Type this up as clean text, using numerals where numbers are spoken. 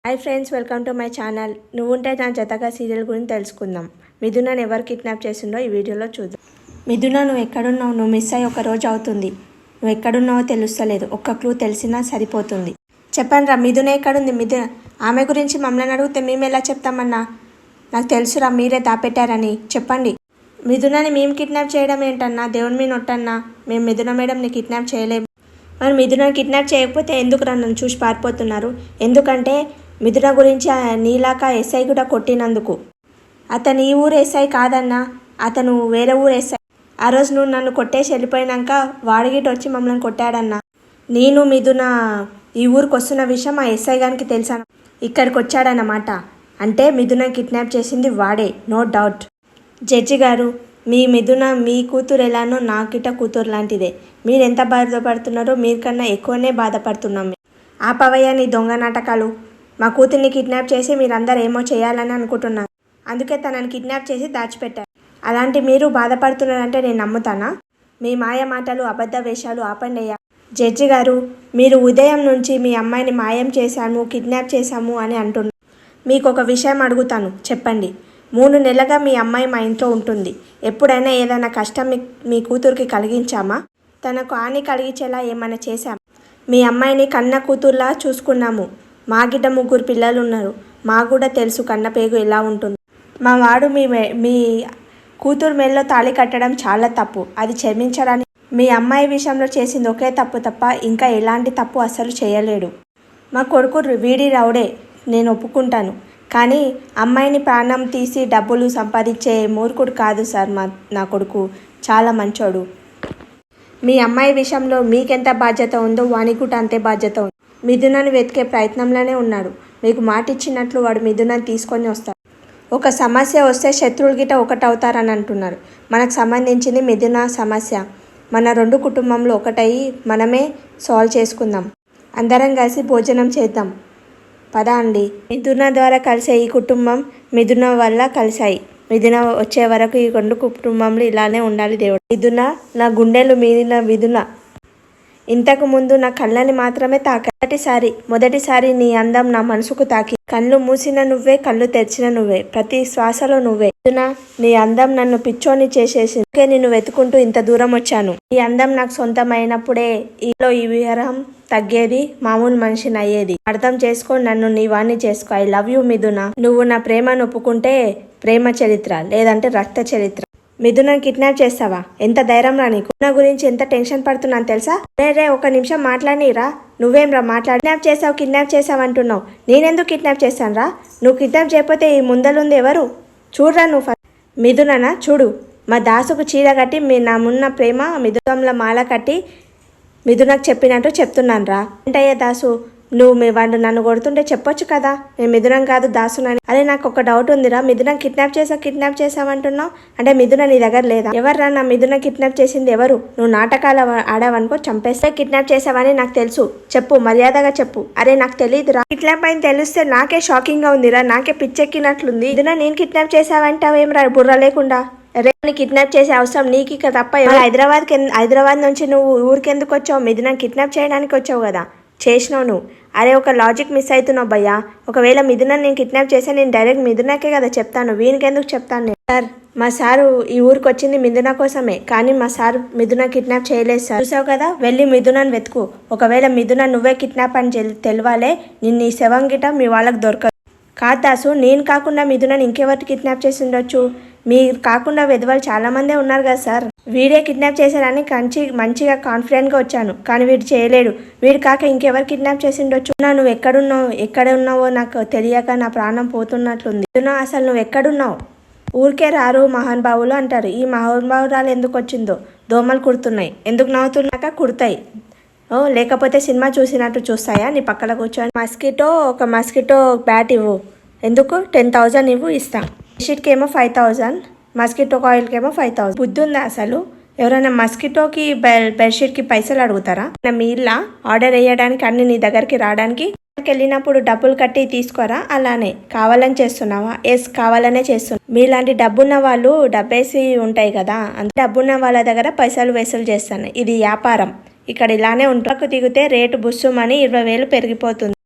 Hi friends, welcome to my channel. నువ్వుంటే నా జతగా సీరియల్ గురించి తెలుసుకుందాం. మిథునను ఎవరు కిడ్నాప్ చేసిండో ఈ వీడియోలో చూద్దాం. మిథున, నువ్వు ఎక్కడున్నావు? నువ్వు మిస్ అయ్యి ఒక రోజు అవుతుంది. నువ్వు ఎక్కడున్నావో తెలుస్తలేదు. ఒక్క క్లూ తెలిసినా సరిపోతుంది. చెప్పండి రా, మిథున ఎక్కడుంది? మిథున ఆమె గురించి మమ్మల్ని అడిగితే మేము ఎలా చెప్తామన్నా? నాకు తెలుసురా, మీరే దాపెట్టారని. చెప్పండి. మిథునని మేము కిడ్నాప్ చేయడం ఏంటన్నా? దేవుని మీద నొట్టన్నా. మేము మిథున మేడంని కిడ్నాప్ చేయలేము. మరి మిథున కిడ్నాప్ చేయకపోతే ఎందుకు రా నన్ను చూసి పారిపోతున్నారు? ఎందుకంటే మిథున గురించి నీలాక ఎస్ఐ కూడా కొట్టినందుకు. అతను ఈ ఊరు ఎస్ఐ కాదన్నా, అతను వేరే ఊరు ఎస్ఐ. ఆ రోజు నువ్వు నన్ను కొట్టేసి వెళ్ళిపోయినాక వాడిగిట వచ్చి మమ్మల్ని కొట్టాడన్నా. నేను మిథున ఈ ఊరికి వస్తున్న విషయం ఆ ఎస్ఐ గారికి తెలుసాను. ఇక్కడికి వచ్చాడన్నమాట. అంటే మిథున కిడ్నాప్ చేసింది వాడే, నో డౌట్. జడ్జి గారు, మీ మిథున మీ కూతురు ఎలానో నాకిట కూతురు లాంటిదే. మీరు ఎంత బాధపడుతున్నారో మీకన్నా ఎక్కువనే బాధపడుతున్నాం. ఆపవయ్య నీ దొంగ నాటకాలు. మా కూతుర్ని కిడ్నాప్ చేసి మీరందరూ ఏమో చేయాలని అనుకుంటున్నారు. అందుకే తనని కిడ్నాప్ చేసి దాచిపెట్టారు. అలాంటి మీరు బాధపడుతున్నారంటే నేను నమ్ముతానా? మీ మాయ మాటలు, అబద్ధ వేషాలు ఆపండియ్యా. జడ్జి గారు, మీరు ఉదయం నుంచి మీ అమ్మాయిని మాయం చేశాము, కిడ్నాప్ చేశాము అని అంటున్నారు. మీకు ఒక విషయం అడుగుతాను, చెప్పండి. 3 నెలలుగా మీ అమ్మాయి మా ఇంట్లో ఉంటుంది. ఎప్పుడైనా ఏదైనా కష్టం మీ కూతురికి కలిగించామా? తనకు హాని కలిగించేలా ఏమైనా చేశామా? మీ అమ్మాయిని కన్న కూతుర్లా చూసుకున్నాము. మా గిడ్డ 3 పిల్లలు ఉన్నారు. మాకు కూడా తెలుసు కన్నపేగు ఎలా ఉంటుంది. మా వాడు మీ కూతురు మెల్లో తాళి కట్టడం చాలా తప్పు. అది క్షమించడానికి మీ అమ్మాయి విషయంలో చేసింది ఒకే తప్పు తప్ప ఇంకా ఎలాంటి తప్పు అస్సలు చేయలేడు. మా కొడుకు వీడి రౌడే, నేను ఒప్పుకుంటాను. కానీ అమ్మాయిని ప్రాణం తీసి డబ్బులు సంపాదించే మూర్ఖుడు కాదు సార్. నా కొడుకు చాలా మంచోడు. మీ అమ్మాయి విషయంలో మీకెంత బాధ్యత ఉందో వానికి కూడా అంతే బాధ్యత ఉంది. మిథునను వెతికే ప్రయత్నంలోనే ఉన్నాడు. మీకు మాట ఇచ్చినట్లు వాడు మిథునని తీసుకొని వస్తాడు. ఒక సమస్య వస్తే శత్రువులు గిట ఒకటవుతారని అంటున్నారు. మనకు సంబంధించింది మిథున సమస్య. మన 2 కుటుంబంలో ఒకటయ్యి మనమే సాల్వ్ చేసుకుందాం. అందరం కలిసి భోజనం చేద్దాం. పదా అండి. మిథున ద్వారా కలిసే ఈ కుటుంబం మిథున వల్ల కలిసాయి. మిథున వచ్చే వరకు ఈ 2 కుటుంబంలో ఇలానే ఉండాలి దేవుడు. మిథున నా గుండెలు మీరిన మిథున. ఇంతకు ముందు నా కళ్ళని మాత్రమే మొదటిసారి నీ అందం నా మనసుకు తాకి. కళ్ళు మూసిన నువ్వే, కళ్ళు తెరిచిన నువ్వే, ప్రతి శ్వాసలో నువ్వే. మిథున, నీ అందం నన్ను పిచ్చోని చేసేసి నిన్ను వెతుకుంటూ ఇంత దూరం వచ్చాను. ఈ అందం నాకు సొంతమైనప్పుడే ఈ విహారం తగ్గేది, మామూలు మనిషిని అయ్యేది. అర్థం చేసుకో, నన్ను నీ వాణ్ణి చేసుకో. ఐ లవ్ యూ మిథున. నువ్వు నా ప్రేమను ఒప్పుకుంటే ప్రేమ చరిత్ర, లేదంటే రక్త చరిత్ర. మిథునని కిడ్నాప్ చేస్తావా? ఎంత ధైర్యం రా నీకు? నా గురించి ఎంత టెన్షన్ పడుతున్నాను తెలుసా? రే, ఒక నిమిషం మాట్లాడిరా. నువ్వేం రా కిడ్నాప్ చేసావు అంటున్నావు. నేనెందుకు కిడ్నాప్ చేశాను రా? నువ్వు కిడ్నాప్ చేయకపోతే ఈ ముందలుంది ఎవరు? చూడరా నువ్వు. మిథుననా? చూడు, మా దాసుకు చీర కట్టి నా మున్న ప్రేమ మిథునంలో మాల కట్టి మిథునకు చెప్పినట్టు చెప్తున్నాను రా. ఏంటయ్యా దాసు, నువ్వు వాడు నన్ను కొడుతుంటే చెప్పొచ్చు కదా, నేను మిథునం కాదు దాసునని. అదే నాకు ఒక డౌట్ ఉందిరా. మిథున కిడ్నాప్ చేసావంటున్నావు అంటే మిథున నీ దగ్గర లేదా? ఎవర్రా నా మిథున కిడ్నాప్ చేసింది? ఎవరు? నువ్వు నాటకాలు ఆడావనుకో, చంపేస్తే కిడ్నాప్ చేసావని నాకు తెలుసు. చెప్పు, మర్యాదగా చెప్పు. అరే నాకు తెలియదురా. కిడ్నాప్ అని తెలిస్తే నాకే షాకింగ్ గా ఉందిరా. నాకే పిచ్చెక్కినట్లుంది. మిథున నేను కిడ్నాప్ చేసావంటావేమ్రా బుర్ర లేకుండా? రేపు కిడ్నాప్ చేసే అవసరం నీకు తప్ప. హైదరాబాద్ నుంచి నువ్వు ఊరికెందుకు వచ్చావు? మిథున కిడ్నాప్ చేయడానికి వచ్చావు కదా, చేసినావు నువ్వు. అరే ఒక లాజిక్ మిస్ అవుతున్నావు భయ్యా. ఒకవేళ మిథున నేను కిడ్నాప్ చేస్తే నేను డైరెక్ట్ మిథునకే కదా చెప్తాను, వీనికి ఎందుకు చెప్తాను నేను? సార్, మా సారు ఈ ఊరికి వచ్చింది మిథున కోసమే, కానీ మా సార్ మిథున కిడ్నాప్ చేయలేదు సార్. చూసావు కదా, వెళ్ళి మిథునని వెతుకు. ఒకవేళ మిథున నువ్వే కిడ్నాప్ అని తెలవాలే, నిన్ను ఈ శవం గిట మీ వాళ్ళకి దొరకదు. కాదు దాసు, నేను కాకుండా మిథునని ఇంకెవరికి కిడ్నాప్ చేసి ఉండొచ్చు? మీరు కాకుండా వెధవలు చాలా మందే ఉన్నారు కదా సార్. వీడే కిడ్నాప్ చేశారని మంచిగా కాన్ఫిడెంట్గా వచ్చాను, కానీ వీడు చేయలేడు. వీడు కాక ఇంకెవరు కిడ్నాప్ చేసి ఉండొచ్చు? నువ్వు ఎక్కడ ఉన్నావో నాకు తెలియక నా ప్రాణం పోతున్నట్లుంది. అసలు నువ్వు ఎక్కడున్నావు? ఊరికే రారు మహానుభావులు అంటారు. ఈ మహానుభావురాలు ఎందుకు వచ్చిందో? దోమలు కుడుతున్నాయి. ఎందుకు నవ్వుతున్నాక కుడతాయి? లేకపోతే సినిమా చూసినట్టు చూస్తాయా నీ పక్కన కూర్చొని? ఒక మస్కిటో బ్యాట్ ఇవ్వు. ఎందుకు? 10,000 ఇవ్వు, ఇస్తా. బెడ్షీట్కి ఏమో 5,000, మస్కిటో కాయిల్కి ఏమో 5,000. బుద్ధి ఉందా అసలు? ఎవరైనా మస్కిటోకి బెడ్షీట్కి పైసలు అడుగుతారా? మీ ఇల్లా ఆర్డర్ వేయడానికి, అన్ని నీ దగ్గరికి రావడానికి? వెళ్ళినప్పుడు డబ్బులు కట్టి తీసుకోరా? అలానే కావాలని చేస్తున్నావా? ఎస్, కావాలనే చేస్తున్నా. మీలాంటి డబ్బున్న వాళ్ళు డబ్బేసి ఉంటాయి కదా, అంత డబ్బున్న వాళ్ళ దగ్గర పైసలు వసూలు చేస్తాను. ఇది వ్యాపారం. ఇక్కడ ఇలానే ఉంటాకు దిగితే రేటు బుస్సుమని 20,000 పెరిగిపోతుంది.